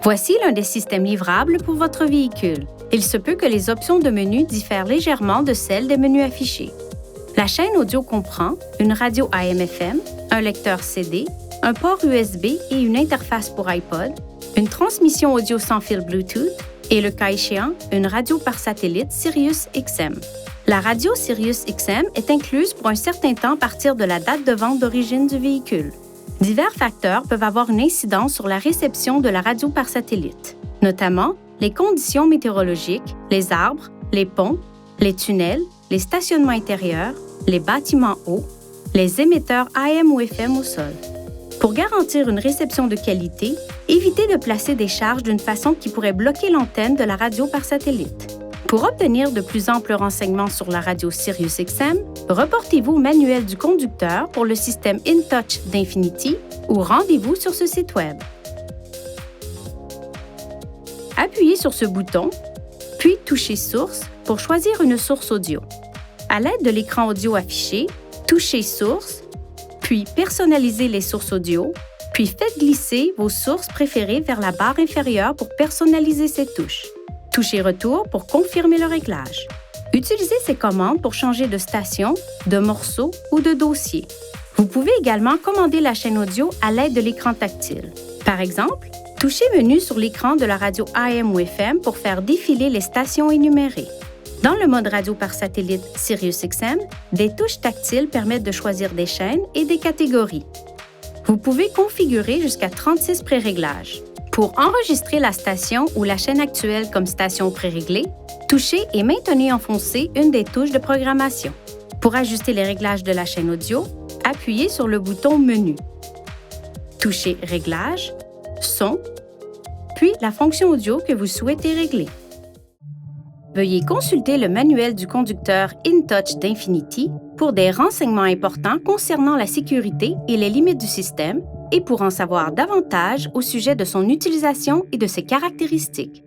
Voici l'un des systèmes livrables pour votre véhicule. Il se peut que les options de menu diffèrent légèrement de celles des menus affichés. La chaîne audio comprend une radio AM/FM, un lecteur CD, un port USB et une interface pour iPod, une transmission audio sans fil Bluetooth et, le cas échéant, une radio par satellite Sirius-XM. La radio Sirius-XM est incluse pour un certain temps à partir de la date de vente d'origine du véhicule. Divers facteurs peuvent avoir une incidence sur la réception de la radio par satellite, notamment les conditions météorologiques, les arbres, les ponts, les tunnels, les stationnements intérieurs, les bâtiments hauts, les émetteurs AM ou FM au sol. Pour garantir une réception de qualité, évitez de placer des charges d'une façon qui pourrait bloquer l'antenne de la radio par satellite. Pour obtenir de plus amples renseignements sur la radio Sirius-XM, reportez-vous au manuel du conducteur pour le système InTouch d'Infinity ou rendez-vous sur ce site Web. Appuyez sur ce bouton, puis touchez Source pour choisir une source audio. À l'aide de l'écran audio affiché, touchez Source, puis personnalisez les sources audio, puis faites glisser vos sources préférées vers la barre inférieure pour personnaliser ces touches. Touchez Retour pour confirmer le réglage. Utilisez ces commandes pour changer de station, de morceau ou de dossier. Vous pouvez également commander la chaîne audio à l'aide de l'écran tactile. Par exemple, touchez Menu sur l'écran de la radio AM ou FM pour faire défiler les stations énumérées. Dans le mode radio par satellite Sirius-XM, des touches tactiles permettent de choisir des chaînes et des catégories. Vous pouvez configurer jusqu'à 36 préréglages. Pour enregistrer la station ou la chaîne actuelle comme station préréglée, touchez et maintenez enfoncé une des touches de programmation. Pour ajuster les réglages de la chaîne audio, appuyez sur le bouton Menu. Touchez Réglages, Son, puis la fonction audio que vous souhaitez régler. Veuillez consulter le manuel du conducteur InTouch d'Infinity pour des renseignements importants concernant la sécurité et les limites du système et pour en savoir davantage au sujet de son utilisation et de ses caractéristiques.